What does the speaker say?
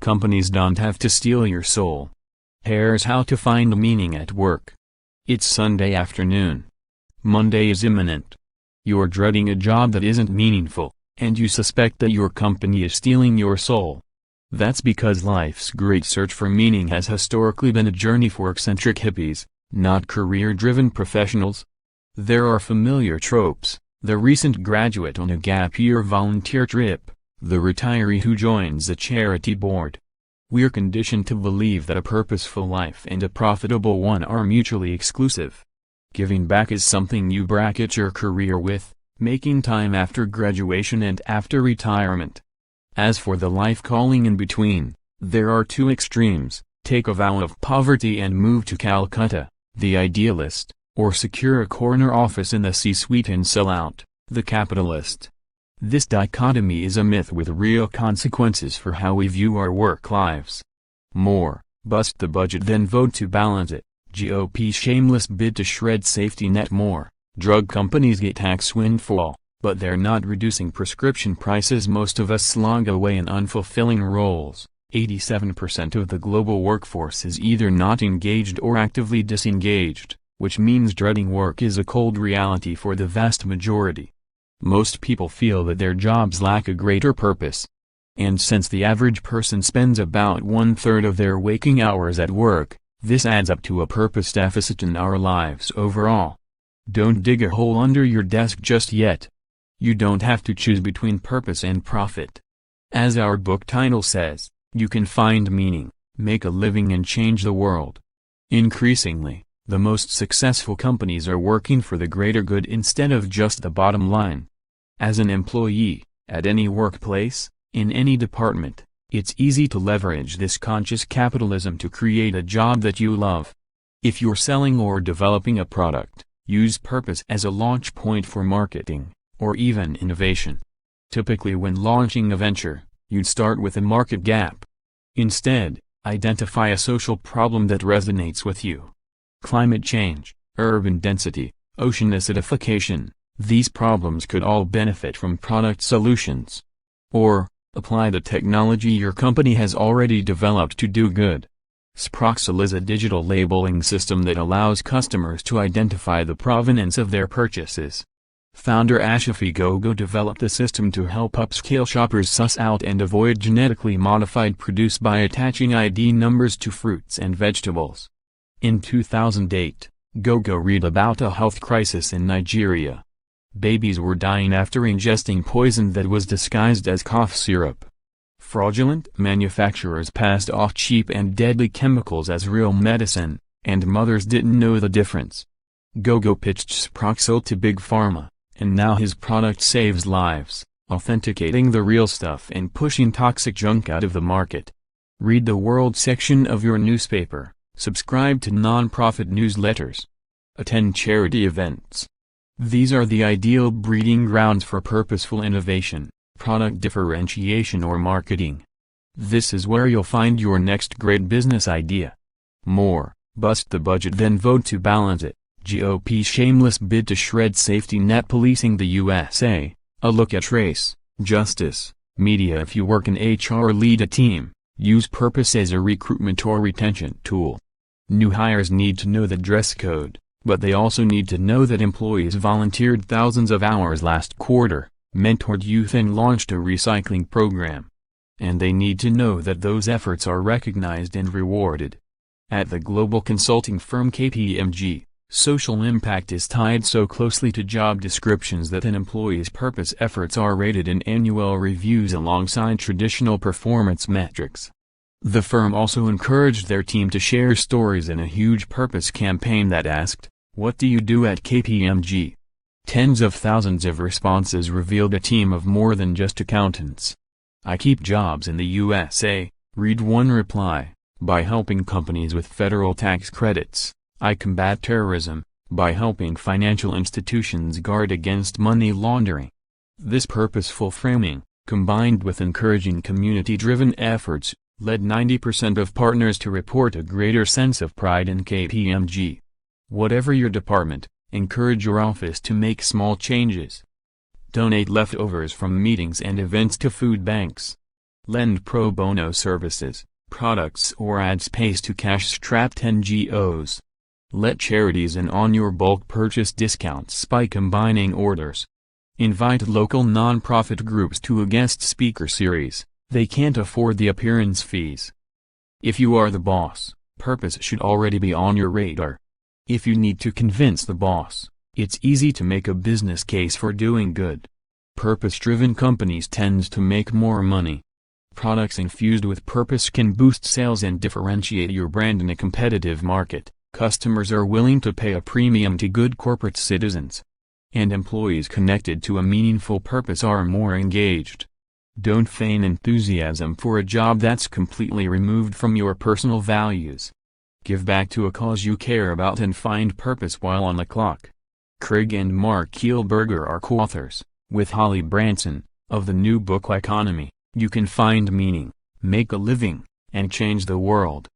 companies don't have to steal your soul. Here's how to find meaning at work. It's Sunday afternoon. Monday is imminent. You're dreading a job that isn't meaningful, and you suspect that your company is stealing your soul. That's because life's great search for meaning has historically been a journey for eccentric hippies, not career-driven professionals. There are familiar tropes: the recent graduate on a gap-year volunteer trip, the retiree who joins a charity board. We're conditioned to believe that a purposeful life and a profitable one are mutually exclusive. Giving back is something you bracket your career with, making time after graduation and after retirement. As for the life calling in between, there are two extremes: take a vow of poverty and move to Calcutta, the idealist, or secure a corner office in the C-suite and sell out, the capitalist. This dichotomy is a myth with real consequences for how we view our work lives. More: bust the budget then vote to balance it. GOP shameless bid to shred safety net. More: drug companies get tax windfall, but they're not reducing prescription prices. Most of us slog away in unfulfilling roles. 87% of the global workforce is either not engaged or actively disengaged, which means dreading work is a cold reality for the vast majority. Most people feel that their jobs lack a greater purpose. And since the average person spends about 1/3 of their waking hours at work, this adds up to a purpose deficit in our lives overall. Don't dig a hole under your desk just yet. You don't have to choose between purpose and profit. As our book title says, you can find meaning, make a living and change the world. Increasingly, the most successful companies are working for the greater good instead of just the bottom line. As an employee, at any workplace, in any department, it's easy to leverage this conscious capitalism to create a job that you love. If you're selling or developing a product, use purpose as a launch point for marketing, or even innovation. Typically when launching a venture, you'd start with a market gap. Instead, identify a social problem that resonates with you. Climate change, urban density, ocean acidification, these problems could all benefit from product solutions. Or, apply the technology your company has already developed to do good. Sproxel is a digital labeling system that allows customers to identify the provenance of their purchases. Founder Ashafi Gogo developed the system to help upscale shoppers suss out and avoid genetically modified produce by attaching ID numbers to fruits and vegetables. In 2008, Gogo read about a health crisis in Nigeria. Babies were dying after ingesting poison that was disguised as cough syrup. Fraudulent manufacturers passed off cheap and deadly chemicals as real medicine, and mothers didn't know the difference. Gogo pitched Sproxel to Big Pharma, and now his product saves lives, authenticating the real stuff and pushing toxic junk out of the market. Read the world section of your newspaper, subscribe to non-profit newsletters, attend charity events. These are the ideal breeding grounds for purposeful innovation, product differentiation or marketing. This is where you'll find your next great business idea. More: bust the budget then vote to balance it. GOP shameless bid to shred safety net. Policing the USA, a look at race, justice, media. If you work in HR or lead a team, use purpose as a recruitment or retention tool. New hires need to know the dress code, but they also need to know that employees volunteered thousands of hours last quarter, mentored youth and launched a recycling program. And they need to know that those efforts are recognized and rewarded. At the global consulting firm KPMG, social impact is tied so closely to job descriptions that an employee's purpose efforts are rated in annual reviews alongside traditional performance metrics. The firm also encouraged their team to share stories in a huge purpose campaign that asked, "What do you do at KPMG?" Tens of thousands of responses revealed a team of more than just accountants. "I keep jobs in the USA," read one reply, "by helping companies with federal tax credits. I combat terrorism, by helping financial institutions guard against money laundering." This purposeful framing, combined with encouraging community-driven efforts, led 90% of partners to report a greater sense of pride in KPMG. Whatever your department, encourage your office to make small changes. Donate leftovers from meetings and events to food banks. Lend pro bono services, products or ads pays to cash-strapped NGOs. Let charities in on your bulk purchase discounts by combining orders. Invite local non-profit groups to a guest speaker series. They can't afford the appearance fees. If you are the boss, purpose should already be on your radar. If you need to convince the boss, it's easy to make a business case for doing good. Purpose-driven companies tend to make more money. Products infused with purpose can boost sales and differentiate your brand in a competitive market. Customers are willing to pay a premium to good corporate citizens. And employees connected to a meaningful purpose are more engaged. Don't feign enthusiasm for a job that's completely removed from your personal values. Give back to a cause you care about and find purpose while on the clock. Craig and Mark Kielberger are co-authors, with Holly Branson, of the new book Economy. You can find meaning, make a living, and change the world.